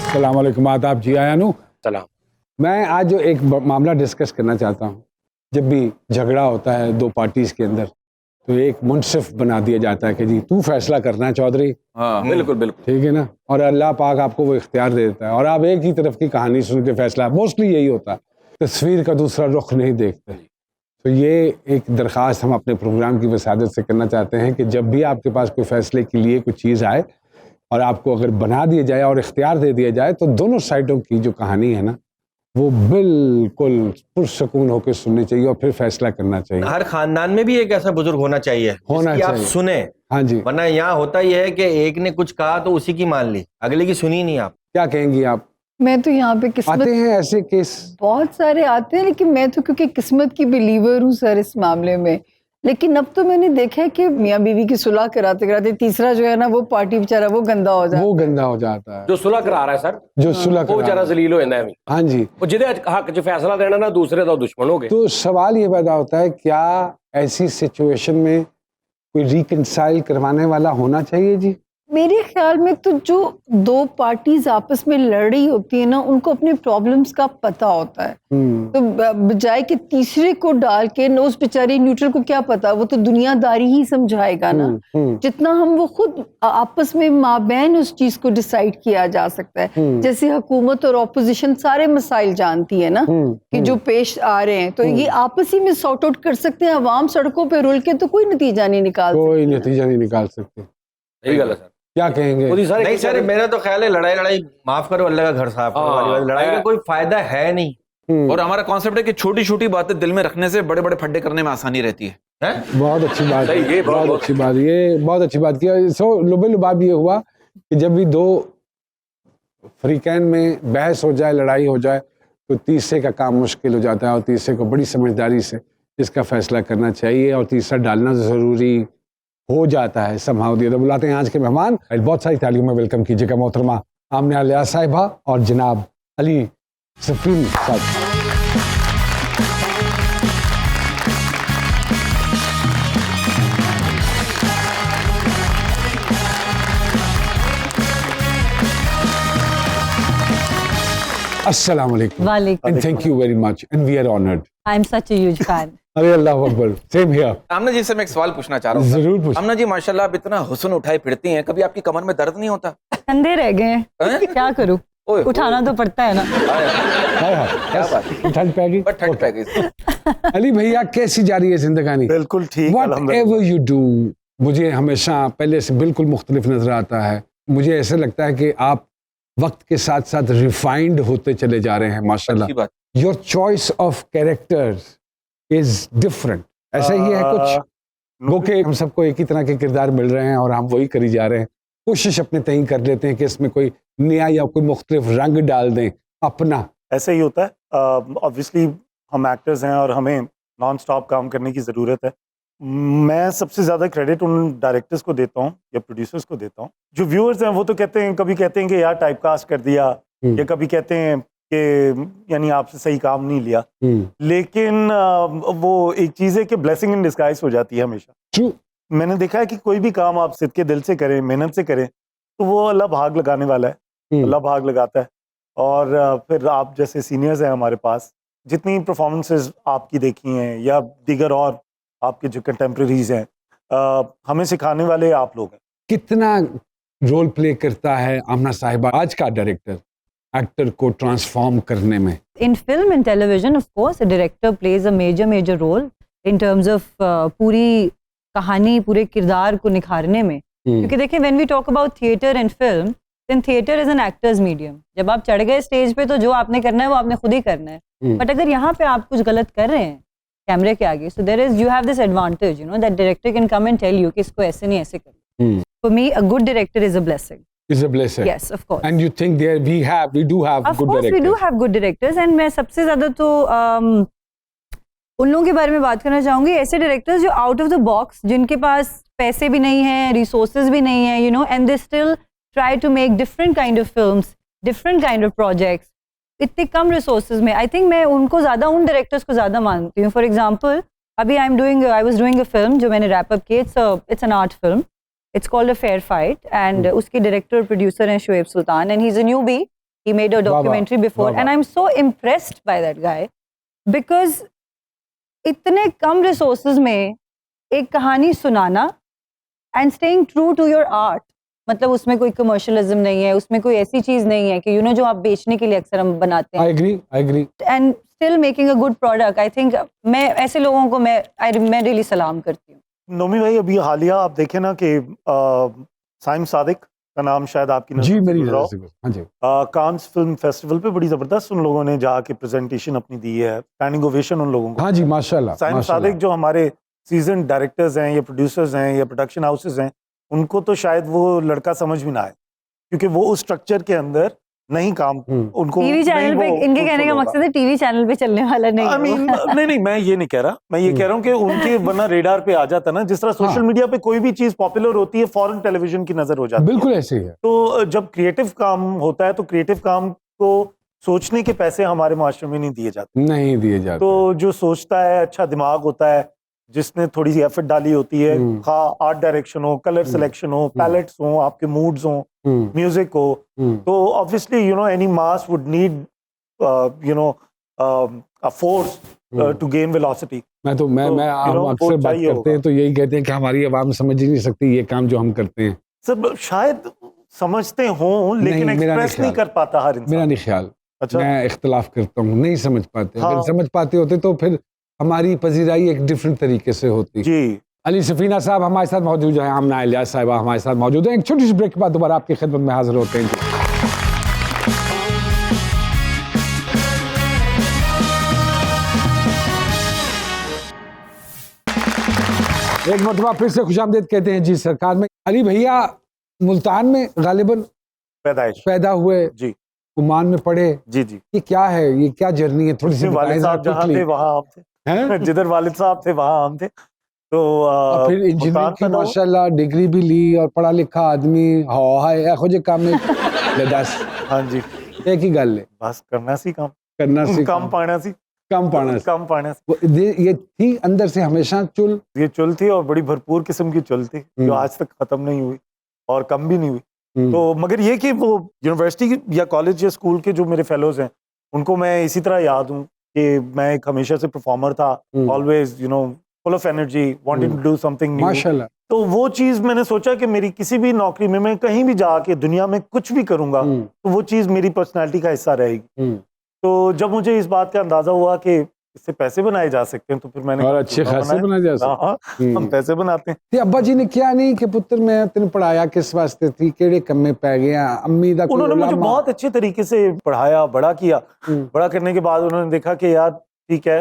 अस्सलाम वालेकुम, आदाब जी। आयानू, सलाम। मैं आज जो एक मामला डिस्कस करना चाहता हूँ। जब भी झगड़ा होता है दो पार्टीज के अंदर तो एक मुनसिफ बना दिया जाता है कि जी तू फैसला करना है चौधरी। हाँ बिल्कुल बिल्कुल ठीक है ना, और अल्लाह पाक आपको वो इख्तियार दे देता है और आप एक ही तरफ की कहानी सुन के फैसला, मोस्टली यही होता है, तस्वीर का दूसरा रुख नहीं देखते। तो ये एक दरख्वास्त हम अपने प्रोग्राम की वसादत से करना चाहते हैं कि जब भी आपके पास कोई फैसले के लिए कोई चीज़ आए और आपको अगर बना दिया जाए और इख्तियार दे दिया जाए तो दोनों साइडों की जो कहानी है ना वो बिल्कुल पुरसकून होकर सुननी चाहिए और फिर फैसला करना चाहिए। हर खानदान में भी एक ऐसा बुजुर्ग होना चाहिए जिसकी आप सुने। हाँ जी, वरना यहाँ होता यह है कि एक ने कुछ कहा तो उसी की मान ली, अगले की सुनी नहीं आप। क्या कहेंगी आप? मैं तो यहाँ पे किस्मत, आते हैं ऐसे केस बहुत सारे आते हैं, लेकिन मैं तो क्योंकि किस्मत की बिलीवर हूँ सर इस मामले में। लेकिन अब तो मैंने देखा है कि मियाँ बीवी की सुलह कराते कराते तीसरा जो है ना वो पार्टी बेचारा वो गंदा हो जाता है। वो गंदा हो जाता है जो सुलह करा रहा है सर, जो सुलह वो बेचारा जलील हो जाता है। हाँ जी, वो जिदे हक च फैसला देना ना दूसरे तो दुश्मन हो गए। तो सवाल ये पैदा होता है क्या ऐसी सिचुएशन में कोई रिकंसाइल करवाने वाला होना चाहिए जी? मेरे ख्याल में तो जो दो पार्टीज आपस में लड़ रही होती है ना उनको अपने प्रॉब्लम्स का पता होता है। तो बजाय कि तीसरे को डाल के न उस बेचारे न्यूट्रल को क्या पता, वो तो दुनियादारी ही समझाएगा ना। जितना हम वो खुद आपस में माँ बहन उस चीज को डिसाइड किया जा सकता है। जैसे हुकूमत और ऑपोजिशन सारे मसाइल जानती है ना कि जो पेश आ रहे हैं, तो ये आपस ही में सॉर्ट आउट कर सकते हैं। अवाम सड़कों पे रुल के तो कोई नतीजा नहीं निकाल सकते। सही गल है सर, क्या कहेंगे? नहीं सर, मेरा तो ख्याल है लड़ाई माफ करो अल्लाह का घर साफ करो वाली बात, लड़ाई का कोई फायदा है नहीं। और हमारा कॉन्सेप्ट है कि छोटी छोटी बातें दिल में रखने से बड़े बड़े फड्डे करने में आसानी रहती है। बहुत अच्छी बात, ये बहुत अच्छी बात, ये बहुत अच्छी बात की। सो लुबे लुबाब ये हुआ कि जब भी दो फरीकैन में बहस हो जाए, लड़ाई हो जाए, तो तीसरे का काम मुश्किल हो जाता है और तीसरे को बड़ी समझदारी से इसका फैसला करना चाहिए और तीसरा डालना ज़रूरी हो जाता है। समहाउ दिया। तो बुलाते हैं आज के मेहमान, बहुत सारी तालियों में वेलकम कीजिएगा मोहतरमा आमने आलिया साहिबा और जनाब अली सफीन साहब। अस्सलाम वालेकुम। वालेकुम। And thank you very much and we are honored. I'm such a huge fan. अरे अल्लाह अकबर, सेम हियर। आमना जी से मैं एक सवाल पूछना चाह रहा हूँ। जरूर पूछ। आमना जी माशाल्लाह आप इतना हुस्न उठाए फिरती हैं, कभी आपकी कमर में दर्द नहीं होता? कंधे रह गए हैं, क्या करूँ, ओए, उठाना तो पड़ता है ना। क्या बात, ठंड पै गई, बट ठंड पै गई। अली भैया कैसी जा रही है जिंदगानी? बिल्कुल ठीक, Whatever you do, मुझे हमेशा पहले से बिल्कुल मुख्तलिफ नजर आता है। मुझे ऐसा लगता है कि आप वक्त के साथ साथ रिफाइंड होते चले जा रहे हैं माशाल्लाह। Your choice of characters is different, ऐसा ही है कुछ? वो कि हम सबको एक ही तरह के किरदार मिल रहे हैं और हम वही करी जा रहे हैं। कोशिश अपने तय कर लेते हैं कि इसमें कोई नया या कोई मुख्तलिफ रंग डाल दें अपना। ऐसा ही होता है। ऑब्वियसली हम एक्टर्स हैं और हमें नॉन स्टॉप काम करने की ज़रूरत है। मैं सबसे ज़्यादा क्रेडिट उन डायरेक्टर्स को देता हूँ या प्रोड्यूसर्स को देता हूँ। जो व्यूअर्स हैं वो तो कहते हैं, कभी कहते हैं कि यार टाइपकास्ट कर दिया, या कभी कहते हैं कि यानी आपसे सही काम नहीं लिया। लेकिन वो एक चीज़ है कि ब्लेसिंग इन डिस्गाइज हो जाती है हमेशा। True. मैंने देखा है कि कोई भी काम आप सिद्ध के दिल से करें, मेहनत से करें, तो वो अल्लाह भाग लगाने वाला है। अल्लाह भाग लगाता है। और फिर आप जैसे सीनियर्स हैं हमारे पास, जितनी परफॉर्मेंसेज आपकी देखी हैं या दीगर और आपके जो कंटेम्प्रेरीज हैं, हमें सिखाने वाले आप लोग हैं। कितना रोल प्ले करता है आमना साहिबा आज का डायरेक्टर एक्टर को ट्रांसफॉर्म करने में? In film and television, of course, a director plays a major role in terms of पूरी कहानी, पूरे किरदार को निखारने में। क्योंकि देखिए, when we talk about theatre and film, then theatre is an actor's medium. जब आप चढ़ गए स्टेज पे तो जो आपने करना है वो आपने खुद ही करना है। बट अगर यहाँ पे आप कुछ गलत कर रहे हैं कैमरे के आगे, so there is, you have this advantage, you know, that director can come and tell you कि इसको ऐसे नहीं ऐसे करना। For me, a good director is a blessing. Is a blessing. Yes, of course. And you think there we do have of good course directors? we do have good directors, and मैं सबसे ज़्यादा तो उन लोगों के बारे में बात करना चाहूँगी, ऐसे डायरेक्टर्स जो आउट ऑफ द बॉक्स, जिनके पास पैसे भी नहीं हैं, रिसोर्सेज भी नहीं हैं, you know, and they still try to make different kind of films, different kind of projects, इतने कम रिसोर्सेज में। आई थिंक मैं उनको ज़्यादा, उन डायरेक्टर्स को ज़्यादा मानती हूँ। फॉर एग्जाम्पल, अभी I was doing a film जो मैंने रैप अप की, it's an art film, it's called a fair fight, and उसके डायरेक्टर और प्रोड्यूसर हैं Shoaib Sultan, and he is a newbie, He made a documentary before, वाह, and I'm so impressed by that guy because इतने कम resources में एक कहानी सुनाना and staying true to your art. मतलब उसमें कोई commercialism नहीं है, उसमें कोई ऐसी चीज नहीं है कि जो आप बेचने के लिए अक्सर हम बनाते हैं. I agree. And still making a good product. I think मैं ऐसे लोगों को मैं really सलाम करती हूँ. नोमी भाई, अभी हालिया आप देखें ना कि साइम सादिक का नाम शायद आपकी नज़र जी से मेरी गुजरा हो। नज़र से, हाँ जी, कांस फिल्म फेस्टिवल पे बड़ी जबरदस्त उन लोगों ने जाके प्रेजेंटेशन अपनी दी है, स्टैंडिंग ओवेशन उन लोगों को। हाँ जी, माशाल्लाह साइम माशाल्लाह। सादिक जो हमारे सीजन डायरेक्टर्स हैं या प्रोड्यूसर्स हैं या प्रोडक्शन हाउसेस हैं, उनको तो शायद वो लड़का समझ भी ना आए, क्योंकि वो उस स्ट्रक्चर के अंदर नहीं काम, उनको टीवी चैनल पे इनके कहने का मकसद है टीवी चैनल पे चलने वाला नहीं I mean, नहीं मैं ये नहीं कह रहा, मैं ये कह रहा हूँ कि उनके वरना रेडार पे आ जाता ना, जिस तरह सोशल मीडिया पे कोई भी चीज पॉपुलर होती है फौरन टेलीविजन की नजर हो जाती है। बिल्कुल ऐसे ही है। तो जब क्रिएटिव काम होता है तो क्रिएटिव काम को सोचने के पैसे हमारे मास्टर में नहीं दिए जाते, नहीं दिए जाते। तो जो सोचता है, अच्छा दिमाग होता है, जिसने थोड़ी सी एफर्ट डाली होती है, आर्ट डायरेक्शन हो, कलर सिलेक्शन हो, पैलेट्स हो, आपके मूड्स हो, म्यूजिक हो, तो obviously any mass would need a force to gain velocity. मैं हम वो अक्सर बात चाहिए करते हैं तो यही कहते हैं कि हमारी आवाम समझ ही नहीं सकती ये काम जो हम करते हैं। सब शायद समझते हों लेकिन नहीं, मेरा एक्सप्रेस नहीं ख्याल। कर पाता हर मेरा इंसान। नहीं ख्याल, अच्छा, मैं इख्तलाफ करता हूँ, नहीं समझ पाते। हाँ। अगर समझ पाते होते तो फिर हमारी पजीराई एक डिफरेंट तरीके से होती। जी अली सफीना साहब हमारे साथ मौजूद हैं, आमना इलियास साहिबा हमारे साथ मौजूद हैं। एक छोटी सी ब्रेक के बाद दोबारा आपकी खिदमत में हाजिर होते हैं। एक मरतबा फिर से खुशामदीद कहते हैं जी सरकार में। अली भैया मुल्तान में गालिबन पैदाइश पैदा हुए, जी ओमान में पढ़े, जी जी। ये क्या है, ये क्या जर्नी है, थोड़ी सी वालिद साहब जहाँ थे वहाँ हम थे, हैं? जिधर वालिद साहब थे वहाँ हम थे। तो और फिर इंजीनियरिंग मुल्तान की पैदा हुआ। माशाल्लाह डिग्री भी ली और पढ़ा लिखा आदमी हाय एहो जे काम में दस हाँ जी, एक ही गल है, बस करना सी काम, करना सी कम पाना सी, कम पाना सी। कम पाना सी। ये थी अंदर से हमेशा चुल। ये चुल थी और बड़ी भरपूर किस्म की चुल थी जो आज तक खत्म नहीं हुई और कम भी नहीं हुई। तो मगर ये कि वो यूनिवर्सिटी या कॉलेज या स्कूल के जो मेरे फेलोज हैं उनको मैं इसी तरह याद हूँ कि मैं एक हमेशा से परफॉर्मर था, always full of energy, wanting to do something new. माशाल्लाह। तो वो चीज मैंने सोचा कि मेरी किसी भी नौकरी में, मैं कहीं भी जाके दुनिया में कुछ भी करूंगा तो वो चीज मेरी पर्सनैलिटी का हिस्सा रहेगी। तो जब मुझे इस बात का अंदाजा हुआ कि इससे पैसे बनाए जा सकते हैं तो फिर मैंने और अच्छे खासे बनाए जा सकते। हाँ, हम पैसे बनाते हैं। ते अब्बा जी ने क्या नहीं कि पुत्र मैं तेन पढ़ाया किस वास्ते थी, केड़े कम्मे पै गया, अम्मी दा कोई उन्होंने मुझे उलामा? बहुत अच्छे तरीके से पढ़ाया, बड़ा किया। बड़ा करने के बाद उन्होंने देखा कि यार ठीक है,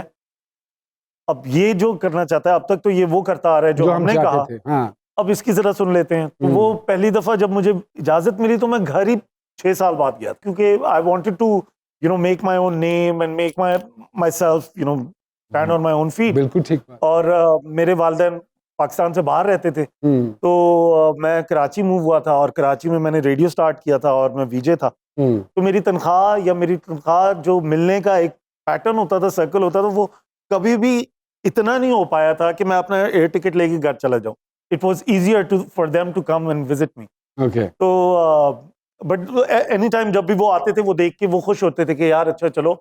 अब ये जो करना चाहता है, अब तक तो ये वो करता आ रहा है जो हम हमने चाहते कहा, थे। हाँ। अब इसकी जरा सुन लेते हैं। तो वो पहली दफा जब मुझे इजाजत मिली तो मैं घर ही 6 साल बाद गया, क्योंकि I wanted to make my own name and make myself stand on my own feet. बिल्कुल ठीक बात। और मेरे वालिदैन पाकिस्तान से बाहर रहते थे, तो मैं कराची मूव हुआ था और कराची में मैंने रेडियो स्टार्ट किया था और मैं वीजे था। तो मेरी तनख्वाह जो मिलने का एक पैटर्न होता था, सर्कल होता था, वो कभी भी इतना नहीं हो पाया था कि मैं अपना एयर टिकट लेके घर चला जाऊं। It was easier for them to come and visit me. Okay. तो बट एनी टाइम जब भी वो आते थे वो देख के वो खुश होते थे कि यार अच्छा चलो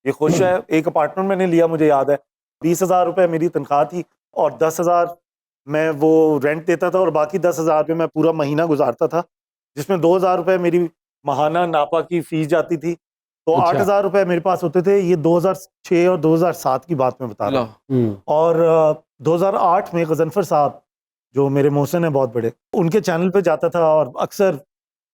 ये खुश है। एक अपार्टमेंट मैंने लिया, मुझे याद है 20,000 रुपये मेरी तनख्वाह थी और 10,000 मैं वो रेंट देता था और बाकी 10,000 रुपये मैं पूरा महीना गुजारता था, जिसमें 2,000 रुपये मेरी माहाना नापा की फीस जाती थी। तो अच्छा। 8,000 रुपये मेरे पास होते थे। ये 2006 और 2007 की बात मैं बता रहा हूँ। और 2008 में गजनफर साहब जो मेरे मोहसिन हैं बहुत बड़े, उनके चैनल पे जाता था और अक्सर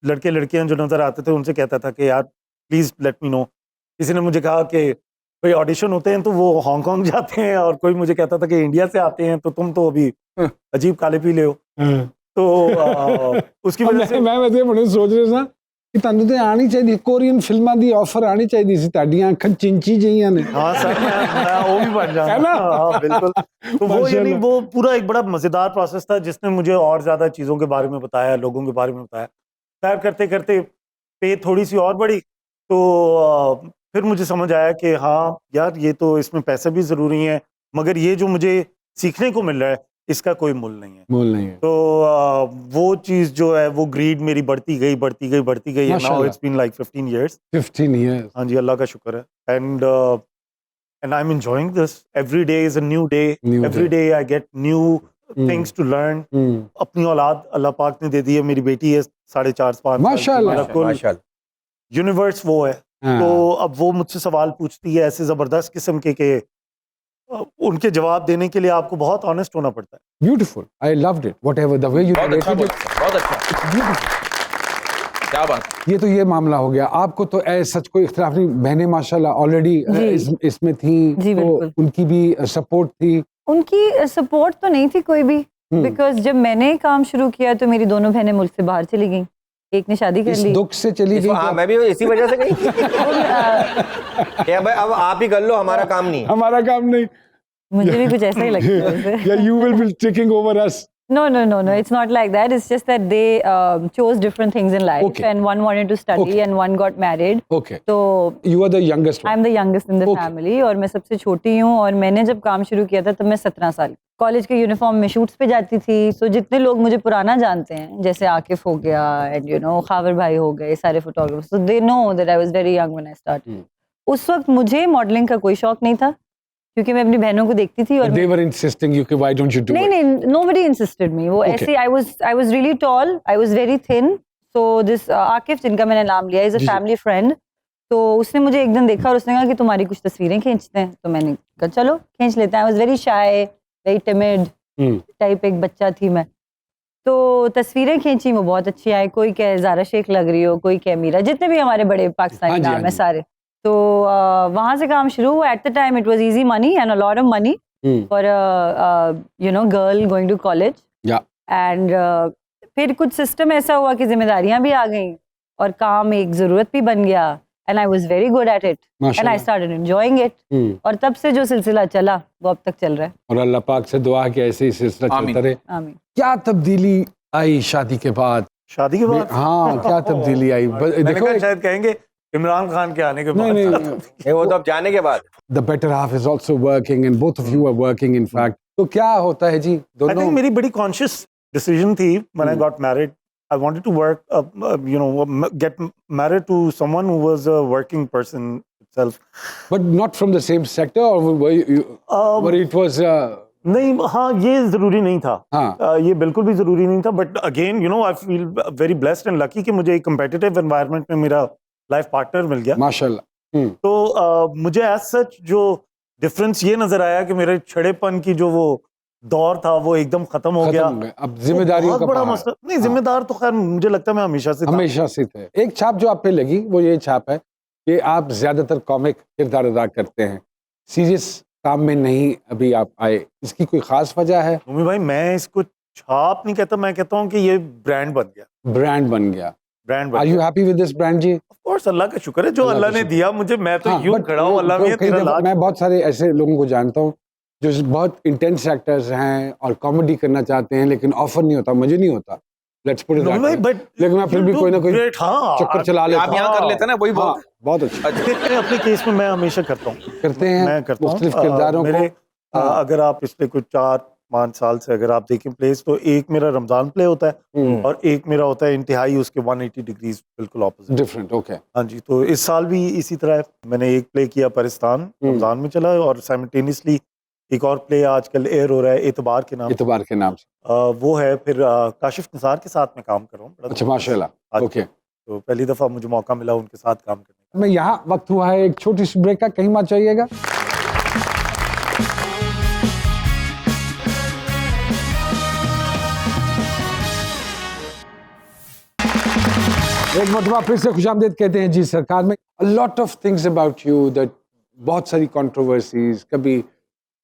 लड़के लड़कियां जो नजर आते थे उनसे कहता था कि यार प्लीज लेट मी नो। किसी ने मुझे कहा कि कोई ऑडिशन होते हैं तो वो हांगकांग जाते हैं, और कोई मुझे कहता था कि इंडिया से आते हैं, तो तुम तो अभी अजीब काले पीले हो। तो उसकी वजह से मैं वैसे बड़े सोच रहे था कि ਤੁਹਾਨੂੰ ਤੇ ਆਣੀ ਚਾਹੀਦੀ, ਕੋਰੀਅਨ ਫਿਲਮਾਂ ਦੀ ਆਫਰ ਆਣੀ ਚਾਹੀਦੀ ਸੀ, ਤੁਹਾਡੀਆਂ ਅੱਖਾਂ ਚਿੰਚੀ ਜਿਹੀਆਂ ਨੇ। हाँ सर, मैं वो भी बन जाऊंगा। है ना? हाँ बिल्कुल। तो वो यानी वो पूरा एक बड़ा मजेदार प्रोसेस था जिसने मुझे और ज्यादा चीजों के बारे में बताया, लोगों के बारे में बताया। तैयार करते करते पे थोड़ी सी और बढ़ी, तो फिर मुझे समझ आया कि हाँ यार ये तो इसमें पैसे भी जरूरी हैं, मगर ये जो मुझे सीखने को मिल रहा है इसका कोई मूल नहीं है। मूल नहीं है। तो वो चीज जो है वो ग्रीड मेरी बढ़ती गई नाउ माशाल्लाह। It's been like 15 years। 15 years। हाँ जी, अल्लाह का शुक्र है। And I am enjoying this. Every day is a new day, every day I get new things to learn. अपनी औलाद अल्लाह पाक ने दे दी है, मेरी बेटी है 4.5-5 माशाल्लाह। माशाल्लाह। यूनिवर्स वो है। हाँ। तो अब वो मुझसे सवाल पूछती है ऐसे जबरदस्त किस्म के उनके जवाब देने के लिए आपको बहुत ऑनेस्ट होना पड़ता है। Beautiful. I loved it. Whatever the way you बहुत अच्छा narrated बोला, it. बहुत अच्छा, Beautiful. क्या बात। ये तो ये मामला हो गया। आपको तो सच कोई इख्तिलाफ नहीं, बहनें माशाल्लाह ऑलरेडी जी। इसमें थी, जी, तो बिल्कुल। उनकी भी सपोर्ट थी। उनकी सपोर्ट तो नहीं थी कोई भी, बिकॉज जब मैंने काम शुरू किया तो मेरी दोनों बहनें मुल्क से बाहर चली गईं, एक ने शादी कर इस ली। दुख से चली गई। हाँ, मैं भी इसी वजह से गई क्या भाई, अब आप ही कर लो, हमारा काम नहीं है। हमारा काम नहीं। मुझे भी कुछ ऐसा ही लगता है वैसे। Yeah, you will be taking over us. No, it's not like that. It's just that they chose different things in life, Okay. and one wanted to study Okay. and one got married. Okay. तो You are the youngest one. I'm the youngest in the Okay. family और मैं सबसे छोटी हूँ, और मैंने जब काम शुरू किया था तब मैं 17 साल कॉलेज के यूनिफॉर्म में शूट्स पे जाती थी। सो जितने लोग मुझे पुराना जानते हैं, जैसे आकिफ हो गया एंड खावर भाई हो गए, सारे photographers, so they know that I was very young when I started. उस वक्त मुझे मॉडलिंग का कोई शौक नहीं था, क्योंकि मैं अपनी बहनों को देखती थी। और They were insisting you, why don't you do it? नहीं, nobody insisted me. वो Okay. ऐसे I was really tall, I was very thin. So this Akif, जिनका मैंने नाम लिया, is a ji, ji. family friend. तो उसने मुझे एक दिन देखा और उसने कहा कि तुम्हारी कुछ तस्वीरें खींचते हैं। तो मैंने कहा चलो खींच लेते हैं। I was very shy, very timid type एक बच्चा थी मैं। तो तस्वीरें खींची, वो बहुत अच्छी आई। कोई कहे ज़ारा शेख लग रही हो, कोई कहे मीरा, जितने भी हमारे बड़े पाकिस्तानी हाँ जी, नाम हाँ है जी। सारे। तो वहाँ से काम शुरू हुआ। At the time it was easy money and a lot of money for girl going to college. Yeah. And फिर कुछ सिस्टम ऐसा हुआ कि जिम्मेदारियां भी आ गईं और काम एक ज़रूरत भी बन गया, and I was very good at it and I माशाल्लाह। Started enjoying it. और तब से जो सिलसिला चला वो अब तक चल रहा है। और अल्लाह पाक से दुआ है कि ऐसे ही सिलसिला आमीन। चलता रहे। आमीन। क्या तब्दीली आई शादी के बाद? शादी के बाद हाँ, क्या तब्दीली आई? मैंने देखो कहा शायद कहेंगे इमरान खान के आने के बाद। नहीं, नहीं, वो तो अब जाने के बाद। the better half is also working and both of you are working in fact. तो क्या होता है जी I think दोनों? मेरी बड़ी conscious decision थी when I got married. I wanted to work, get married to someone who was a working person itself. But not from the same sector or were it was नहीं, हाँ, ये जरूरी नहीं था। हाँ। ये बिल्कुल भी जरूरी नहीं था। But again I feel very blessed and lucky कि मुझे एक कम्पिटिटिव एनवायरनमेंट में मेरा लाइफ पार्टनर मिल गया। माशाल्लाह। तो मुझे एज सच जो डिफरेंस ये नजर आया कि मेरे छड़ेपन की जो वो दौर था वो एकदम खत्म हो गया। अब जिम्मेदारियों बहुत का बड़ा पहाड़। मसला नहीं, जिम्मेदार तो खैर मुझे लगता है मैं हमेशा से था। हमेशा से थे। एक छाप जो आप पे लगी वो ये छाप है कि आप ज्यादातर कॉमिक किरदार अदा करते हैं, सीरियस काम में नहीं अभी आप आए। इसकी कोई खास वजह है? भूमि भाई, मैं इसको छाप नहीं कहता, मैं कहता हूँ कि ये ब्रांड बन गया। ब्रांड बन गया। ब्रांड आर बन यू गया। हैप्पी विद दिस ब्रांड जी? ऑफ कोर्स, अल्लाह का शुक्र है जो अल्लाह का अल्लाह ने शुक्र। दिया मुझे। मैं तो हाँ, यूं but खड़ा हूँ, अल्लाह कई मियां तेरा दफा लाख। मैं बहुत सारे ऐसे लोगों को जानता हूँ जो बहुत इंटेंस एक्टर्स हैं और कॉमेडी करना चाहते हैं लेकिन ऑफर नहीं होता, मुझे नहीं होता। Let's put it that way. But लेकिन मैं फिर भी कोई ना कोई हाँ, चक्कर चला लेता आप हूँ। यहाँ कर लेते हैं ना, वही हाँ, बहुत बहुत अच्छा अपने केस में मैं हमेशा करता हूँ। करते हैं। मैं करता हूँ मुख्तलिफ किरदारों मेरे को। अगर आप पिछले कुछ 4-5 साल से अगर आप देखें प्लेस, तो एक मेरा रमजान प्ले होता है और एक मेरा होता है इंतहाई उसके 180 डिग्रीज बिल्कुल ऑपोजिट। डिफरेंट। ओके। हाँ जी, तो इस साल भी इसी तरह है। मैंने एक प्ले किया पाकिस्तान, रमजान में चला, और साइमल्टेनियसली एक और प्ले आजकल एयर हो रहा है एतबार के नाम। इतबार के नाम से। वो है। फिर काशिफ निसार के साथ मैं काम कर रहा हूँ। बड़ा अच्छा, माशाल्लाह। आज ओके। तो पहली दफा मुझे मौका मिला उनके साथ काम करने का। मैं यहाँ वक्त हुआ है एक छोटी सी ब्रेक का, कहीं मत जाइएगा। एक मरतबा फिर से खुशामदीद कहते हैं जी सरकार में। A lot of things about you that बहुत सारी कंट्रोवर्सीज, कभी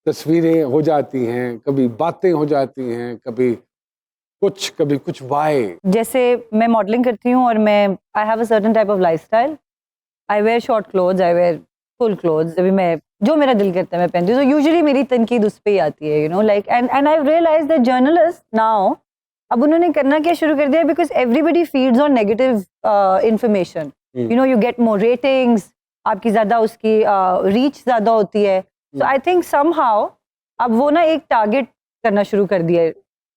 तस्वीरें हो जाती हैं, कभी बातें हो जाती हैं, कभी कुछ वाई। जैसे मैं मॉडलिंग करती हूँ और मैं I have a certain type of lifestyle. I wear short clothes, I wear full clothes. अभी मैं जो मेरा दिल करता है मैं पहनती हूँ। तो यूजुअली मेरी तनकीद उस पर ही आती है, like and I realise that journalist now, अब उन्होंने करना क्या शुरू कर दिया, because everybody feeds on negative information. You get more ratings, आपकी ज़्यादा उसकी रीच ज़्यादा होती है। सो आई थिंक समहाउ अब वो ना एक टारगेट करना शुरू कर दिया है।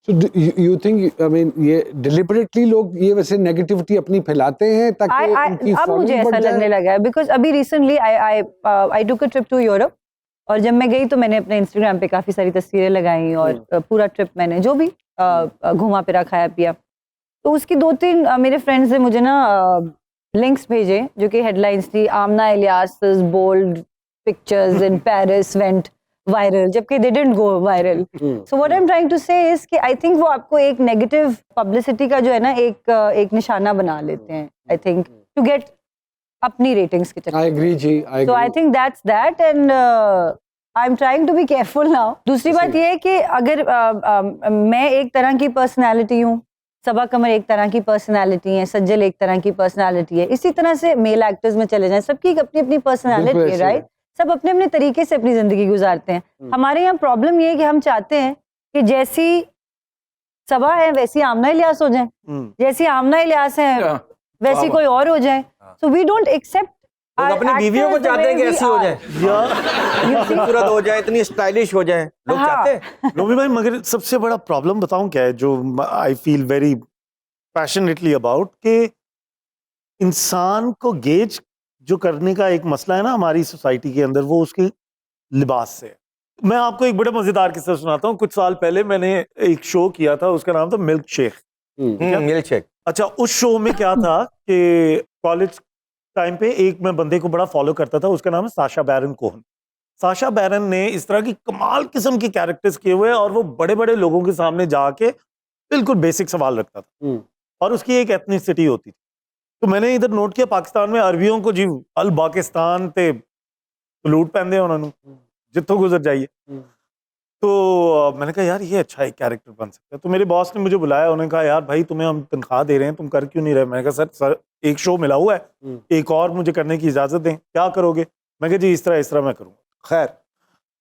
So you think, I mean, ये deliberately लोग ये वैसे नेगेटिविटी अपनी फैलाते हैं ताकि उनकी अब मुझे following ऐसा बढ़ जाए? लगने लगा है बिकॉज अभी recently I took a trip to Europe, और जब मैं गई तो मैंने अपने इंस्टाग्राम पे काफी सारी तस्वीरें लगाई और पूरा ट्रिप मैंने जो भी घुमा फिरा खाया पिया, तो उसकी 2-3 मेरे फ्रेंड्स ने मुझे ना लिंक्स भेजे जो कि हेडलाइंस थी, Aamna Ilyas's bold pictures in Paris went viral, जबकि they didn't go viral. So what I am trying to say is कि आई थिंक वो आपको एक नेगेटिव पब्लिसिटी का जो है ना एक निशाना बना लेते हैं, आई थिंक टू गेट अपनी रेटिंग्स के I चक्कर। agree जी, I So I agree. think that's that, and I'm trying to be careful now. दूसरी बात ये है कि अगर मैं एक तरह की पर्सनालिटी हूँ, सबा कमर एक तरह की पर्सनालिटी है, सज्जल एक तरह की पर्सनालिटी है, इसी तरह से मेल एक्टर्स में चले जाएं, सबकी अपनी अपनी पर्सनालिटी बिल्कुल है, ऐसे राइट? सब अपने अपने तरीके से अपनी जिंदगी गुजारते हैं। हमारे यहाँ प्रॉब्लम ये है कि हम चाहते हैं कि जैसी सबा है वैसी आमना इलियास हो जाए, जैसी आमना इलियास है वैसी कोई और हो जाए। सो वी डोंट एक्सेप्ट लोग अपनी बीवियों को चाहते हैं कि ऐसी हो जाए, खूबसूरत हो जाए, इतनी स्टाइलिश हो जाए, लोग चाहते हैं। नोबी भाई, मगर सबसे बड़ा प्रॉब्लम बताऊं क्या है, जो I feel very passionately about, कि इंसान को गेज जो करने का एक मसला है ना हमारी सोसाइटी के अंदर, वो उसके लिबास से है। मैं आपको एक बड़ा मजेदार किस्सा सुनाता हूँ। कुछ साल पहले मैंने एक शो किया था, उसका नाम था मिल्क शेक। Milk shake. अच्छा, उस शो में क्या था कि कॉलेज टाइम पे एक मैं बंदे को बड़ा फॉलो करता था, उसका नाम है साशा बैरन कोहन। साशा बैरन ने इस तरह की कमाल किस्म के कैरेक्टर्स किए हुए, और वो बड़े बड़े लोगों के सामने जाके बिल्कुल बेसिक सवाल रखता था, और उसकी एक एथनिसिटी होती थी। तो मैंने इधर नोट किया, पाकिस्तान में अरबियों को जी अल पाकिस्तान ते सलूट पहनते हैं उन्होंने, जितों गुजर जाइए। तो मैंने कहा यार ये अच्छा एक कैरेक्टर बन सकता है। तो मेरे बॉस ने मुझे बुलाया, उन्होंने कहा यार भाई तुम्हें हम तनख्वाह दे रहे हैं, तुम कर क्यों नहीं रहे? मैंने कहा सर एक शो मिला हुआ है, एक और मुझे करने की इजाजत दें, क्या करोगे? मैं कहा जी इस तरह मैं करूँगा। खैर,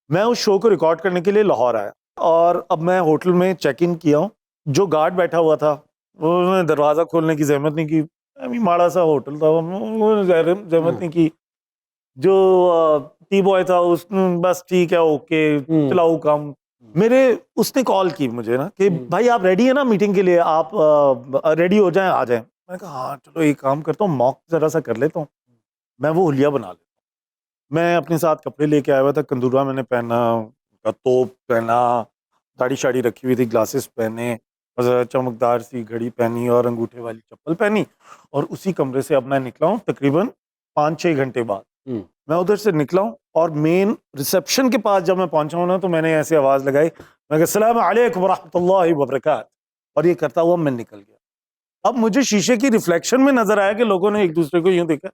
मैं उस शो को रिकॉर्ड करने के लिए लाहौर आया, और अब मैं होटल में चेक इन किया हूँ। जो गार्ड बैठा हुआ था उन्होंने दरवाज़ा खोलने की जहमत नहीं की, अभी माड़ा सा होटल था, उन्होंने जहमत नहीं की। जो टी बॉय था उसने बस ठीक है ओके चलाओ काम। मेरे उसने कॉल की मुझे ना कि भाई आप रेडी है ना मीटिंग के लिए, आप रेडी हो जाएं, आ जाएं। मैंने कहा हाँ चलो एक काम करता हूँ, मॉक जरा सा कर लेता हूँ, मैं वो हुलिया बना लेता हूँ। मैं अपने साथ कपड़े लेके आया हुआ था, कंदूरा मैंने पहना, तोप पहना, दाढ़ी शाड़ी रखी हुई थी, ग्लासेस पहने, चमकदार सी घड़ी पहनी और अंगूठे वाली चप्पल पहनी, और उसी कमरे से अब मैं निकला हूँ तकरीबन 5-6 घंटे बाद। मैं उधर से निकला हूँ, और मेन रिसेप्शन के पास जब मैं पहुंचा हूँ ना, तो मैंने ऐसे आवाज़ लगाई, मैं कहा अस्सलाम वालेकुम रहमतुल्लाहि व बरकात, और ये करता हुआ मैं निकल गया। अब मुझे शीशे की रिफ्लेक्शन में नजर आया कि लोगों ने एक दूसरे को यूं देखा।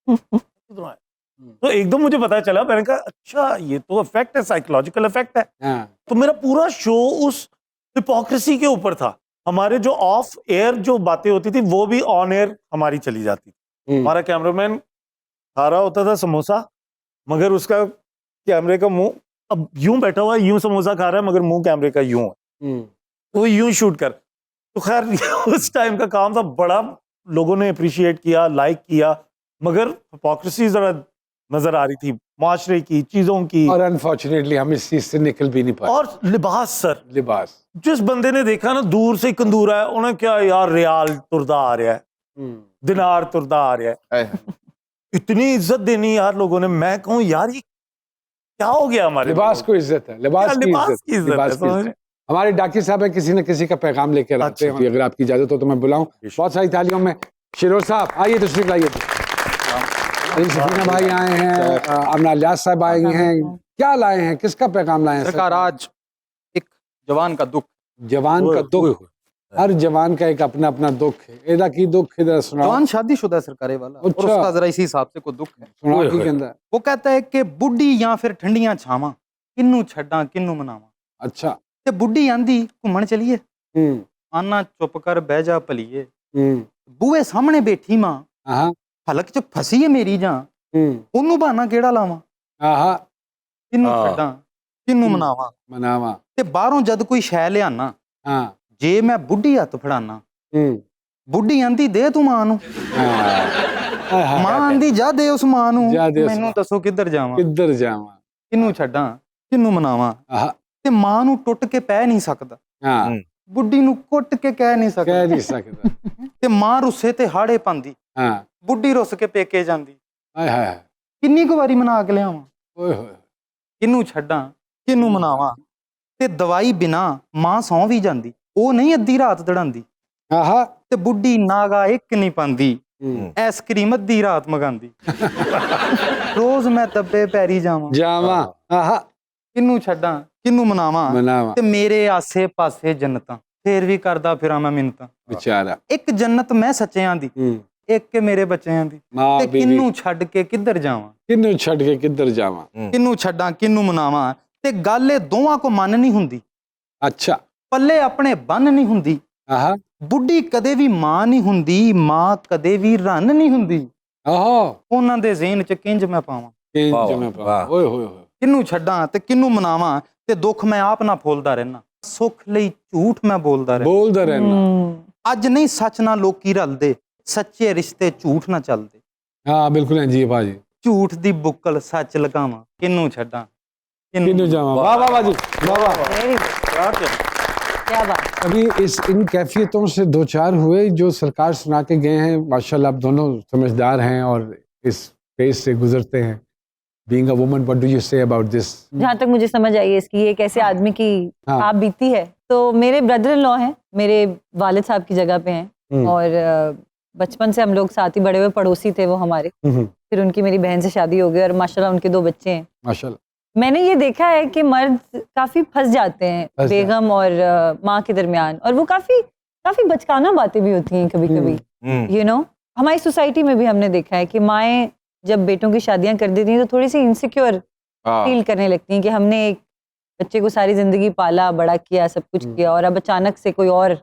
तो एकदम मुझे पता चला, मैंने कहा अच्छा ये तो इफेक्ट है, साइकोलॉजिकल इफेक्ट है। तो मेरा पूरा शो उस हिपोक्रेसी के ऊपर था। हमारे जो ऑफ एयर जो बातें होती थी वो भी ऑन एयर हमारी चली जाती थी। हमारा कैमरामैन खा रहा होता था समोसा, मगर उसका कैमरे का मुंह अब यूं बैठा हुआ है, यूं समोसा खा रहा है, मगर मुंह कैमरे का यूं है, वो यूं शूट कर। तो खैर उस टाइम का काम था, बड़ा लोगों ने अप्रिशिएट किया, लाइक किया, मगर हिपोक्रेसी जरा नजर आ रही थी माशरे की, चीजों की, और अनफॉर्चुनेटली हम इस चीज से निकल भी नहीं पाए। और लिबास सर, लिबास जिस बंदे ने देखा ना दूर से कंदूरा है, उन्हें क्या यार रियाल तुरदा आ रहा है, दिनार तुरदा आ रहा है, इतनी इज्जत देनी यार लोगों ने। मैं कहूँ यार ये क्या हो गया हमारे लिबास को इज्जत है, लिबास की इज्जत है। हमारे डाकी साहब है, किसी न किसी का पैगाम लेकर आते हैं। अगर आपकी इजाजत हो तो मैं बुलाऊं बहुत सारी तालियों में शिरोर साहब, आइए तशरीफ लाइए। सफीना भाई आए हैं, आमना इलियास साहब आए हैं, क्या लाए हैं, किसका पैगाम लाए हैं? सरकार आज एक जवान का दुख, जवान का दुख, हर जवान का एक अपना अपना दुख है। एदा की दुख इधर सुनाओ। जवान शादीशुदा सरकारे वाला, और उसका जरा इसी हिसाब से कोई दुख है। सुनाओ की कहंदा। वो कहता है कि बुढ़ी या फिर ठंडियां छावां किन्नू छड्डां किन्नू मनावां। अच्छा, ते बुढ़ी आंदी घूमण चलीए, आना चुप कर बह जा भलीए, बूहे सामने बैठी मां हलक च फसी है मेरी जां, ओनू बहाना केड़ा लावां, किन्नू छड्डां किन्नू मनावां। ते बाहरों जद कोई शै लियाना, जे मैं बुढ़ी हथ फड़ाना, बुढ़ी आंदी दे तू मां नू, मां आंदी जा दे उस मां नू, मैनू दसो किधर जावां, किधर जावां, किन्नू छड्डां किन्नू मनावां। ਤੇ ਮਾਂ ਨੂੰ ਟੁੱਟ ਕੇ ਪੈ ਨਹੀਂ ਸਕਦਾ, हाँ ਬੁੱਢੀ ਨੂੰ ਕੁੱਟ ਕੇ ਕਹਿ ਨਹੀਂ ਸਕਦਾ, कह नहीं सकता ਤੇ ਮਾਂ ਰੁੱਸੇ ਤੇ ਹਾੜੇ ਪਾਉਂਦੀ, हाँ ਬੁੱਢੀ ਰੁੱਸ ਕੇ ਪੇਕੇ ਜਾਂਦੀ। हाय हाय ਕਿੰਨੀ ਕੁ ਵਾਰੀ ਮਨਾ ਕੇ ਲਿਆਵਾਂ, ओए होए ਕਿਹਨੂੰ ਛੱਡਾਂ ਕਿਹਨੂੰ ਮਨਾਵਾਂ। ਤੇ ਦਵਾਈ ਬਿਨਾ ਮਾਂ ਸੌਂ ਵੀ ਜਾਂਦੀ, ਉਹ ਨਹੀਂ ਅੱਧੀ ਰਾਤ ਦੜਾਂਦੀ। हाँ हाँ ਤੇ ਬੁੱਢੀ ਨਾਗਾ ਇੱਕ ਨਹੀਂ ਪਾਉਂਦੀ, ਆਈਸਕ੍ਰੀਮ ਅੱਧੀ ਰਾਤ ਮਗਾਂਦੀ। ਰੋਜ਼ ਮੈਂ ਦੱਬੇ ਪੈਰੀ ਜਾਵਾਂ, जावा हाँ हाँ ਕਿਹਨੂੰ ਛੱਡਾਂ ਕਿਹਨੂੰ ਮਨਾਵਾਂ। मनावा ਤੇ ਮੇਰੇ ਆਸੇ ਪਾਸੇ ਜੰਨਤਾਂ, ਫੇਰ ਵੀ ਕਰਦਾ ਫਿਰਾਂ ਮੈਂ ਮਿੰਨਤਾਂ। बेचारा ਇੱਕ ਜੰਨਤ ਮੈਂ ਸੱਚਿਆਂ ਦੀ, ਇੱਕ ਮੇਰੇ ਬੱਚਿਆਂ ਦੀ। माँ ਤੇ बीवी ਕਿਹਨੂੰ ਛੱਡ ਕੇ ਕਿੱਧਰ ਜਾਵਾਂ, किन्नू छड़ के किधर जावा ਕਿਹਨੂੰ ਛੱਡਾਂ ਕਿਹਨੂੰ ਮਨਾਵਾਂ। ਤੇ ਗੱਲ ਇਹ ਦੋਵਾਂ ਕੋ ਮਨ ਨਹੀਂ ਹੁੰਦੀ, अच्छा ਪੱਲੇ ਆਪਣੇ ਬੰਨ ਨਹੀਂ ਹੁੰਦੀ। हाँ हाँ ਬੁੱਢੀ ਕਦੇ ਵੀ ਮਾਂ ਨਹੀਂ ਹੁੰਦੀ, ਮਾਂ ਕਦੇ ਵੀ ਰੰਨ ਨਹੀਂ ਹੁੰਦੀ। ओहो ਉਹਨਾਂ ਦੇ ਜ਼ਿਹਨ ਚ ਕਿੰਜ ਮੈਂ ਪਾਵਾਂ, किंज में पा ओए होए होए ਕਿਹਨੂੰ ਛੱਡਾਂ ਤੇ ਕਿਹਨੂੰ ਮਨਾਵਾਂ। ਤੇ ਦੁੱਖ ਮੈਂ ਆਪ ਨਾ ਫੋਲਦਾ ਰਹਿਣਾ, ਸੁੱਖ ਲਈ ਝੂਠ ਮੈਂ ਬੋਲਦਾ ਰਹਿਣਾ। बोल दे रहना ਅੱਜ ਨਹੀਂ ਸੱਚ ਨਾਲ ਲੋਕੀ ਰਲਦੇ, ਸੱਚੇ ਰਿਸ਼ਤੇ ਝੂਠ ਨਾ ਚੱਲਦੇ। हाँ बिल्कुल हैं जी भाजी ਝੂਠ ਦੀ ਬੁੱਕਲ ਸੱਚ ਲਗਾਵਾਂ, ਕਿਹਨੂੰ ਛੱਡਾਂ किन्नू जावा वाह वाह वाह जी वाह वाह वेरी गुड, क्या बात। अभी इस इन कैफियतों से दो चार हुए जो सरकार सुना के गए हैं। माशाल्लाह आप दोनों समझदार हैं और इस फेज से गुजरते हैं। Being a woman what do you say about this? जहाँ तक मुझे समझ आई है इसकी, एक ऐसे आदमी की हाँ। आप बीती है। तो मेरे ब्रदर इन लॉ हैं, मेरे वालिद साहब की जगह पे हैं, और बचपन से हम लोग साथ ही बड़े हुए, पड़ोसी थे वो हमारे। फिर उनकी मेरी बहन से शादी हो गई और माशाल्लाह उनके 2 बच्चे हैं। माशाल्लाह मैंने ये देखा है कि मर्द काफी फंस जाते हैं बेगम और माँ के दरमियान, और वो काफी काफी बचकाना बातें भी होती हैं कभी कभी, यू नो। हमारी सोसाइटी में भी हमने देखा है कि माएँ जब बेटों की शादियां कर देती हैं तो थोड़ी सी इनसिक्योर फील करने लगती हैं कि हमने एक बच्चे को सारी जिंदगी पाला बड़ा किया, सब कुछ किया, और अब अचानक से कोई और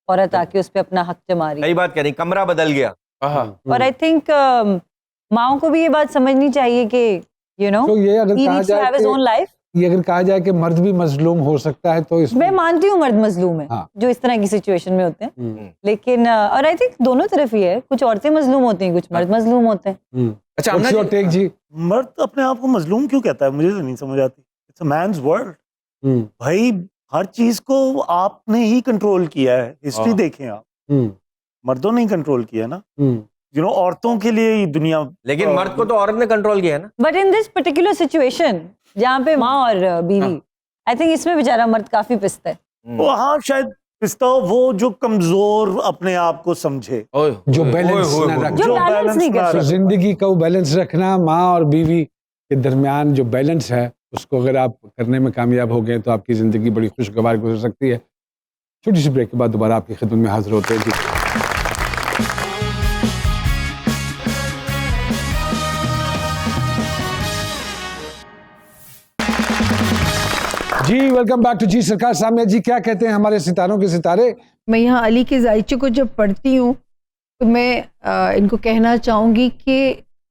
औरत आके उस पर अपना हक जमा रही है। सही बात कह रही, कमरा बदल गया। और आई थिंक माओ को भी ये बात समझनी चाहिए कि यू नो तो ये अगर he कहा needs to जाए have his own life। ये अगर कहा जाए कि मर्द भी मजलूम हो सकता है तो इसमें मैं मानती हूँ मर्द मजलूम है, हाँ। जो इस तरह की सिचुएशन में होते हैं, लेकिन और आई थिंक दोनों तरफ ही है, कुछ औरतें मजलूम होती हैं, कुछ मर्द मजलूम होते हैं। अच्छा What's your take जी? मर्द अपने आप को मजलूम क्यों कहता है, मुझे तो नहीं समझ आती। इट्स अ मैन्स वर्ल्ड भाई, हर चीज को आपने ही कंट्रोल किया है। हिस्ट्री देखें आप, मर्दों ने ही कंट्रोल किया ना, यू नो। औरतों के लिए ही दुनिया, लेकिन मर्द को तो औरत ने कंट्रोल किया है ना। But in this particular situation जहाँ पे माँ और बीवी, आई थिंक इसमें बेचारा मर्द काफी पिसता है। वो हाँ शायद पिसता हो, वो जो कमजोर अपने आप को समझे, जो बैलेंस न रख, जो बैलेंस नहीं कर तो जिंदगी का बैलेंस रखना, माँ और बीवी के दरमियान जो बैलेंस है उसको अगर आप करने में कामयाब हो गए तो आपकी जिंदगी बड़ी खुशगवार गुजर सकती है। छोटी सी ब्रेक के बाद दोबारा आपकी खिदमत में हाजिर होते हैं जी। जी वेलकम बैक टू जी सरकार। सामने जी क्या कहते हैं हमारे सितारों के सितारे? मैं यहाँ अली के जायचे को जब पढ़ती हूँ तो मैं इनको कहना चाहूँगी कि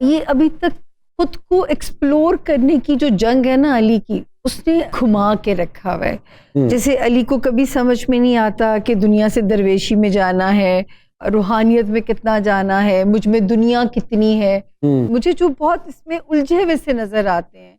ये अभी तक खुद को एक्सप्लोर करने की जो जंग है ना अली की, उसने घुमा के रखा हुआ है। जैसे अली को कभी समझ में नहीं आता कि दुनिया से दरवेशी में जाना है, रूहानियत में कितना जाना है, मुझ में दुनिया कितनी है। मुझे जो बहुत इसमें उलझे हुए से नजर आते हैं,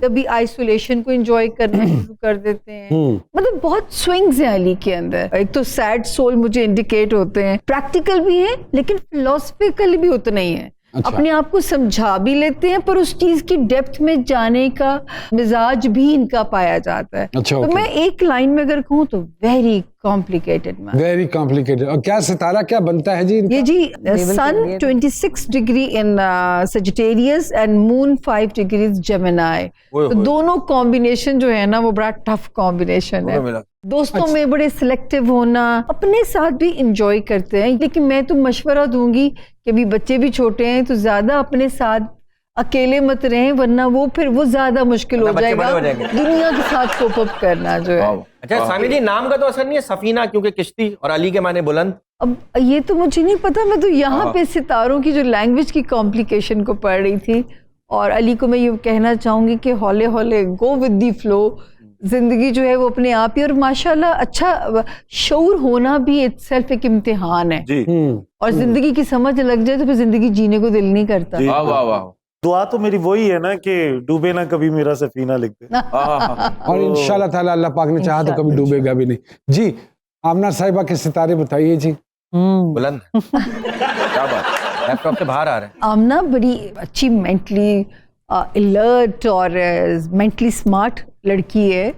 कभी आइसोलेशन को एंजॉय करना शुरू कर देते हैं। मतलब बहुत स्विंग्स हैं अली के अंदर। एक तो सैड सोल मुझे इंडिकेट होते हैं, प्रैक्टिकल भी है लेकिन फिलोसफिकल भी उतना ही है। अच्छा। अपने आप को समझा भी लेते हैं पर उस चीज की डेप्थ में जाने का मिजाज भी इनका पाया जाता है। अच्छा, तो okay। मैं एक लाइन में अगर कहूँ तो very complicated man. Very complicated. और क्या सितारा क्या बनता है जी इनका? ये जी सन 26 degree in Sagittarius and moon 5 degrees Gemini. तो दोनों कॉम्बिनेशन जो है ना वो बड़ा टफ कॉम्बिनेशन है। दोस्तों में बड़े सिलेक्टिव होना, अपने साथ भी इंजॉय करते हैं, लेकिन मैं तो मशवरा दूंगी कि अभी बच्चे भी छोटे हैं तो ज्यादा अपने साथ अकेले मत रहें, वरना वो फिर वो ज्यादा मुश्किल हो जाएगा दुनिया के साथ कोप अप करना जो है। अच्छा सामी जी, नाम का तो असर नहीं है, सफीना क्योंकि किश्ती और अली के माने बुलंद। अब ये तो मुझे नहीं पता, मैं तो यहाँ पे सितारों की जो लैंग्वेज की कॉम्प्लिकेशन को पढ़ रही थी। और अली को मैं ये कहना चाहूंगी कि हौले हौले गो विद दी फ्लो, जिंदगी जो है वो अपने आप ही। और माशाल्लाह अच्छा शऊर होना भी इटसेल्फ एक इम्तिहान है जी। और जिंदगी की समझ लग जाए तो फिर जिंदगी जीने को दिल नहीं करता। वाह वाह वाह। दुआ तो मेरी वही है ना कि डूबे ना कभी मेरा सफीना लिख दे। और इंशाल्लाह ताला अल्लाह पाक ने चाहा तो कभी डूबेगा भी नहीं। जी आमना साहिबा के सितारे बताइए जी। बुलंद क्या बात, लैपटॉप से बाहर आ रहे हैं। आमना बड़ी अच्छी मेंटली अलर्ट और मेंटली स्मार्ट लड़की है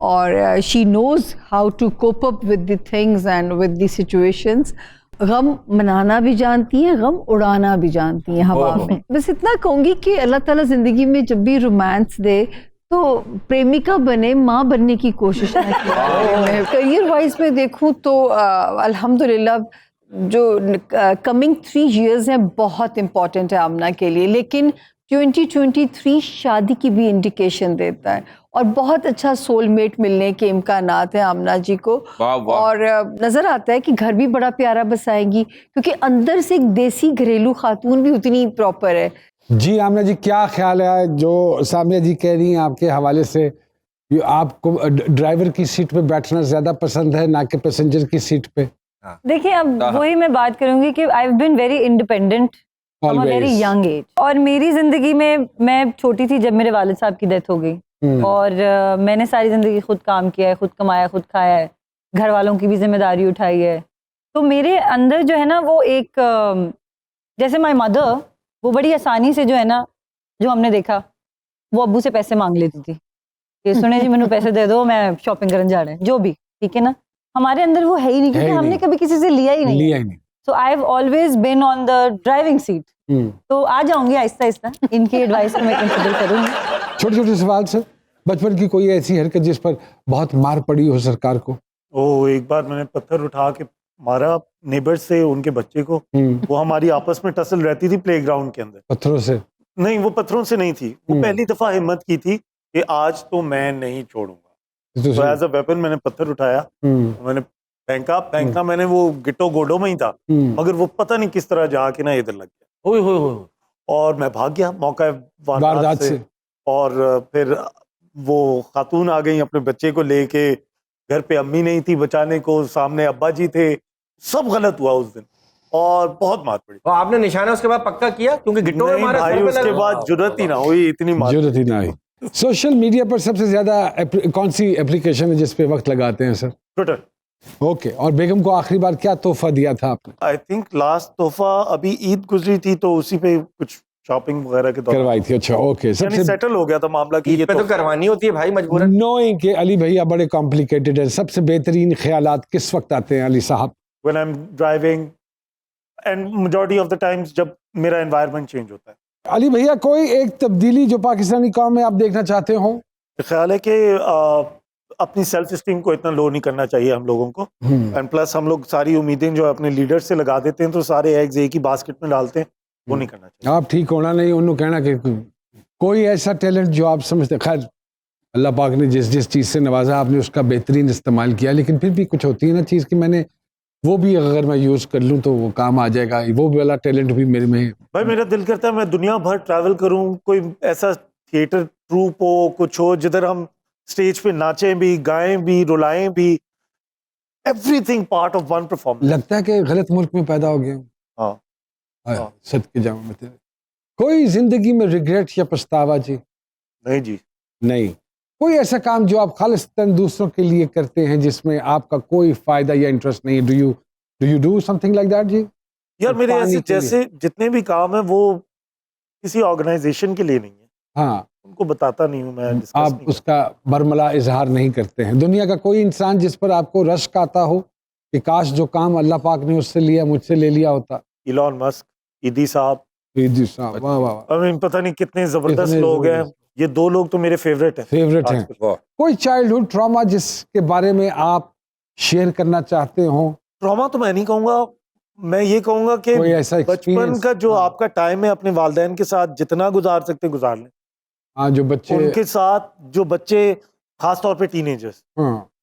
और she knows how to cope up with the things and with the situations. गम मनाना भी जानती हैं, गम उड़ाना भी जानती हैं हवा में। बस इतना कहूँगी कि अल्लाह ताला जिंदगी में जब भी रोमांस दे तो प्रेमिका बने, माँ बनने की कोशिश ना किया। करियर वाइज में देखूँ तो अल्हम्दुलिल्लाह जो कमिंग 3 years हैं बहुत इम्पॉर्टेंट है आमना के लिए, लेकिन 2023 शादी की भी इंडिकेशन देता है और बहुत अच्छा सोलमेट मिलने के इम्कानात हैं आमना जी को। और नज़र आता है कि घर भी बड़ा प्यारा बसाएंगी क्योंकि अंदर से एक देसी घरेलू खातून भी उतनी प्रॉपर है। जी आमना जी क्या ख्याल है जो सामिया जी कह रही हैं आपके हवाले से, आपको ड्राइवर की सीट पे बैठना ज़्यादा पसंद है ना कि पैसेंजर की सीट पे? देखिए अब वही मैं बात करूंगी कि I have been very independent from a very young age. और मेरी जिंदगी में मैं छोटी थी जब मेरे वालिद साहब की डेथ हो गई और मैंने सारी जिंदगी खुद काम किया है, खुद कमाया, खुद खाया है, घर वालों की भी जिम्मेदारी उठाई है। तो मेरे अंदर जो है ना वो एक जैसे माय मदर वो बड़ी आसानी से जो है ना, जो हमने देखा वो अब्बू से पैसे मांग लेती थी कि सुने जी मैंने पैसे दे दो, मैं शॉपिंग करने जा रहे हैं, जो भी, ठीक है ना। हमारे अंदर वो है ही नहीं क्योंकि हमने कभी किसी से लिया ही नहीं। So I have always been on the driving seat. तो आ जाऊंगी आहिस्ता आहिस्ता, इनकी एडवाइस को मैं कंसीडर करूंगी। छोटे छोटे सवाल सर, बचपन की कोई ऐसी हरकत जिस पर बहुत मार पड़ी हो सरकार को? एक बार मैंने पत्थर उठा के मारा नेबर से उनके बच्चे को। वो हमारी आपस में टसल रहती थी प्लेग्राउंड के अंदर। पत्थरों से? नहीं, वो पत्थरों से नहीं थी, वो पहली दफा हिम्मत की थी कि आज तो मैं नहीं छोड़ूंगा। तो एज अ वेपन मैंने पत्थर उठाया, मैंने फेंका मैंने, वो गिट्टो गोडो में ही था, मगर वो पता नहीं किस तरह जाके ना इधर लग गया और मैं भाग गया मौका वारदात से। और फिर वो खातून आ गई अपने बच्चे को लेके, घर पे अम्मी नहीं थी बचाने को, सामने अब्बा जी थे, सब गलत हुआ उस दिन और बहुत मार पड़ी। तो आपने निशाना उसके बाद पक्का किया क्योंकि गिट्टो में मारा भाई, उसके बाद जुर्रत ही ना हुई, इतनी मार जुर्रत ही ना आई। सोशल मीडिया पर सबसे ज्यादा कौन सी एप्लीकेशन है जिस पे वक्त लगाते हैं सर? ट्विटर। ओके, और बेगम को आखिरी बार क्या तोहफा दिया था आपने? आई थिंक लास्ट तोहफा अभी ईद गुजरी थी तो उसी पे कुछ शॉपिंग वगैरह के दौरान करवाई थी। अच्छा, ओके, सबसे सेटल हो गया था मामला कि ये तो करवानी होती है भाई मजबूरन। नोइंग के अली भैया बड़े कॉम्प्लिकेटेड है, सबसे बेहतरीन ख्यालात किस वक्त आते हैं अली साहब? When I am driving and majority of the times जब मेरा एनवायरनमेंट चेंज होता है। अली भैया कोई एक तब्दीली जो पाकिस्तानी कौम में आप देखना चाहते हो? ख्याल है कि अपनी सेल्फ स्टीम को इतना लो नहीं करना चाहिए हम लोगों को। एंड प्लस हम लोग सारी उम्मीदें जो अपने लीडर से लगा देते हैं तो सारे एग्स एक ही बास्केट में डालते हैं, वो नहीं करना चाहिए। आप ठीक होना नहीं, उन्होंने कहना कि कोई ऐसा टैलेंट जो आप समझते, खैर अल्लाह पाक ने जिस जिस चीज़ से नवाजा आपने उसका बेहतरीन इस्तेमाल किया, लेकिन फिर भी कुछ होती है ना चीज़ कि मैंने वो भी अगर मैं यूज़ कर लूँ तो वो काम आ जाएगा, वो वाला टैलेंट भी मेरे में। भाई मेरा दिल करता है मैं दुनिया भर ट्रैवल करूँ, कोई ऐसा थिएटर ट्रूप हो, कुछ हो जिधर हम स्टेज पे नाचें भी, गाएं भी, रुलाएं भी, everything part of one performance. लगता है कि गलत मुल्क में पैदा हो गया हूँ। हाँ। सदके जाऊँ मैं तेरे। कोई जिंदगी में रिग्रेट या पछतावा जी? नहीं जी, नहीं। कोई ऐसा काम जो आप खालिस्तान दूसरों के लिए करते हैं जिसमें आपका कोई फायदा या इंटरेस्ट नहीं है? Do you do something like that जी? यार मेरे ऐसे जैसे जितने भी काम है वो किसी ऑर्गेनाइजेशन के लिए नहीं है। हाँ, उनको बताता नहीं हूँ मैं, आप उसका बरमला इजहार नहीं करते हैं। दुनिया का कोई इंसान जिस पर आपको रश्क आता हो कि काश जो काम अल्लाह पाक ने उससे लिया मुझसे ले लिया होता? इलॉन मस्क, ईदी साहब। ईदी साहब, वाह वाह। आई मीन पता नहीं कितने जबरदस्त लोग हैं, ये 2 लोग तो मेरे फेवरेट हैं। कोई चाइल्डहुड ट्रॉमा जिसके बारे में आप शेयर करना चाहते हो? ट्रॉमा तो मैं नहीं कहूँगा, मैं ये कहूँगा कि बचपन का जो आपका टाइम है अपने वालिदैन के साथ जितना गुजार सकते गुजार लें। हाँ, जो बच्चे उनके साथ, जो बच्चे खास तौर पे टीनेजर्स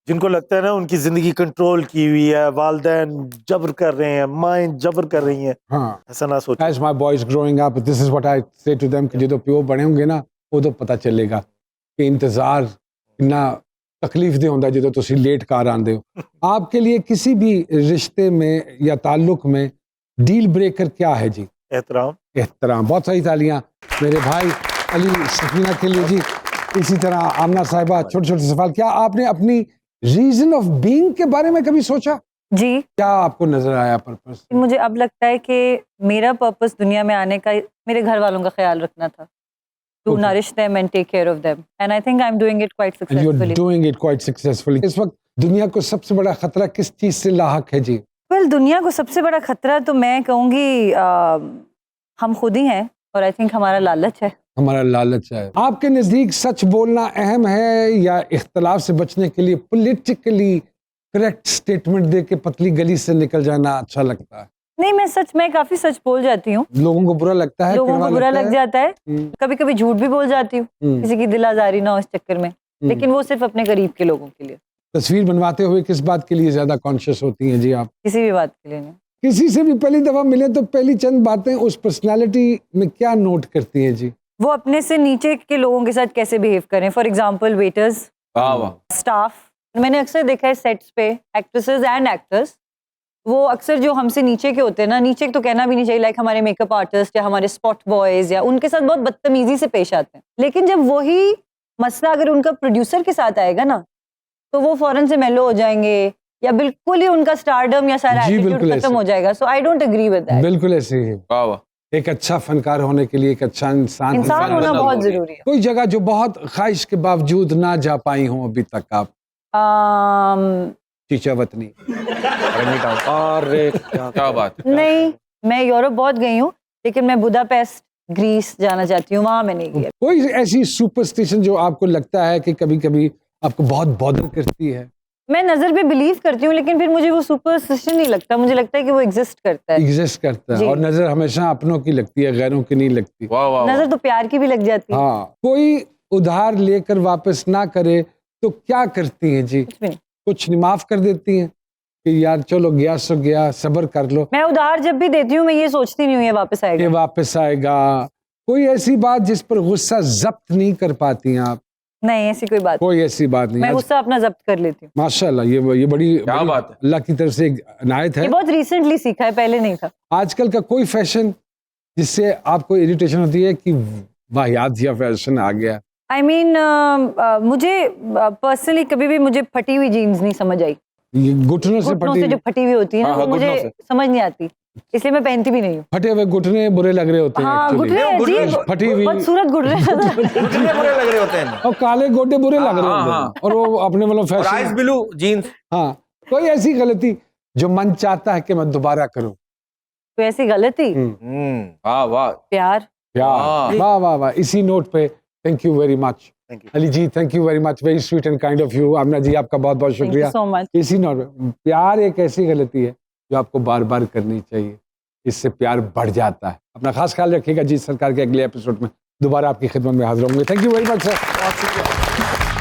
जिनको लगता है ना उनकी जिंदगी कंट्रोल की हुई है, वालिदैन जबर कर रहे हैं, माएं जबर कर रही हैं, हाँ, ऐसा ना सोचो। As my boys growing up, this is what I say to them कि जो प्यो बने होंगे ना उदों पता चलेगा कि इंतजार कितना तकलीफ दे होंदा जो तुसी लेट कार आंदे हो। आपके लिए किसी भी रिश्ते में या ताल्लुक में डील ब्रेकर क्या है जी? एहतराम। एहतराम। बहुत सारी तालियां मेरे भाई अली सकीना के लिए जी। इसी तरह आमना साहिबा, छोटे छोटे सवाल, क्या आपने अपनी रीजन ऑफ बीइंग के बारे में कभी सोचा? जी, क्या आपको नजर आया पर्पस? मुझे अब लगता है कि मेरा पर्पस दुनिया में आने का मेरे घर वालों का ख्याल रखना था, to Okay. Nourish them and take care of them, and I think I am doing it quite And you're successfully. doing it quite successfully. इस वक्त दुनिया को सबसे बड़ा खतरा किस चीज से लाहक है जी? वेल, दुनिया को सबसे बड़ा खतरा तो मैं कहूँगी हम खुद ही हैं, और आई थिंक हमारा लालच है। हमारा लालच है। आपके नजदीक सच बोलना अहम है या इख्तलाफ से बचने के लिए पॉलिटिकली करेक्ट स्टेटमेंट दे के पतली गली से निकल जाना अच्छा लगता है? नहीं, मैं काफी सच बोल जाती हूँ, लोगों को बुरा लगता है, लोगों को कड़वा बुरा लगता लग है? जाता है, हम्म, कभी कभी झूठ भी बोल जाती हूँ, हम्म, किसी की दिल आजारी ना हो इस चक्कर में, लेकिन वो सिर्फ अपने करीब के लोगों के लिए, तस्वीर बनवाते हुए किस बात के लिए ज्यादा कॉन्शियस होती हैं जी आप? किसी भी बात के लिए नहीं। किसी से भी पहली दफा मिले तो पहली चंद बातें उस पर्सनालिटी में क्या नोट करती हैं जी? वो अपने से नीचे के लोगों के साथ कैसे बिहेव करें। फॉर एग्जाम्पल वेटर्स, वाह वाह। स्टाफ। मैंने अक्सर देखा है सेट्स पे एक्ट्रेसेस एंड एक्टर्स, वो अक्सर जो हमसे नीचे के होते हैं ना, नीचे तो कहना भी नहीं चाहिए, लाइक हमारे मेकअप आर्टिस्ट या हमारे स्पॉट बॉयज, या उनके साथ बहुत बदतमीजी से पेश आते हैं। लेकिन जब वही मसला अगर उनका प्रोड्यूसर के साथ आएगा ना, तो वो फौरन से मेलो हो जाएंगे, या बिल्कुल ही उनका स्टारडम या सारा जी, एटीट्यूड बिल्कुल खत्म ऐसे। हो जाएगा। So I don't agree with that. बिल्कुल ऐसे ही है। वाह वाह। एक अच्छा फनकार होने के लिए एक अच्छा इंसान इंसान होना बनना बहुत जरूरी है। जरूरी है। कोई जगह जो बहुत ख्वाहिश के बावजूद ना जा पाई हो अभी तक आप? चीचा वतनी। अरे क्या बात है। नहीं, मैं यूरोप बहुत गई हूँ, लेकिन मैं बुदापेस्ट, ग्रीस जाना चाहती हूँ, वहां मैं नहीं गई। कोई ऐसी सुपरस्टिशन जो आपको लगता है कि कभी कभी आपको बहुत बॉदर करती है? मैं नजर पे बिलीव करती हूँ, लेकिन फिर मुझे वो सुपरस्टिशन नहीं लगता, मुझे लगता है कि वो एग्जिस्ट करता है। एग्जिस्ट करता है, जी। और नजर हमेशा अपनों की लगती है, गैरों की नहीं लगती। वाह वाह वाह। नजर तो प्यार की भी लग जाती है। हाँ, कोई उधार लेकर वापस ना करे तो क्या करती हैं जी? कुछ भी नहीं। कुछ माफ कर देती हैं कि यार चलो गया सो गया, सब्र कर लो, मैं उधार जब भी देती हूँ, मैं ये सोचती नहीं हूँ ये वापस ये आएगा। वापस आएगा? कोई ऐसी बात जिस पर गुस्सा जब्त नहीं कर पाती हैं आप? नहीं, ऐसी कोई बात। कोई ऐसी बात नहीं। मैं आज- गुस्सा अपना जब्त कर लेती हूँ। माशाल्लाह, ये बड़ी क्या बात है। अल्लाह की तरफ से एक इनायत है। ये बहुत रिसेंटली सीखा है, पहले नहीं था। आजकल का कोई फैशन जिससे आपको इरिटेशन होती है कि वाहियात या फैशन आ गया? आई मीन मुझे पर्सनली कभी भी मुझे फटी हुई जीन्स नहीं समझ आई। ये घुटनों से घुटनों फटी, से जो फटी हुई होती है ना, हाँ, वो हाँ, घुटनों मुझे से। समझ नहीं आती, इसलिए मैं पहनती भी नहीं हूँ। फटे हुए घुटने बुरे लग रहे होते हैं हाँ, actually। घुटने घुटने अजीब, फटी हुई- बदसूरत घुटने। कितने बुरे लग रहे होते हैं। और काले गोटे बुरे लग रहे हाँ, होते हाँ। हैं, और वो अपने मतलब और आइस फैशन। Blue jeans. हाँ, कोई ऐसी गलती जो मन चाहता है कि मैं दोबारा करूं? कोई ऐसी गलती? वाह वाह। प्यार। प्यार। वाह वाह वाह। इसी नोट पे thank you very much thank you. Ali ji, thank you very much, very sweet and kind of you. Aamna ji, आपका बहुत बहुत थैंक यू शुक्रिया। So much. इसी नोट पे, प्यार एक ऐसी गलती है जो आपको बार बार करनी चाहिए, इससे प्यार बढ़ जाता है। अपना खास ख्याल रखिएगा जी। सरकार के अगले एपिसोड में दोबारा आपकी खिदमत में हाजिर होंगे। Thank you very much sir.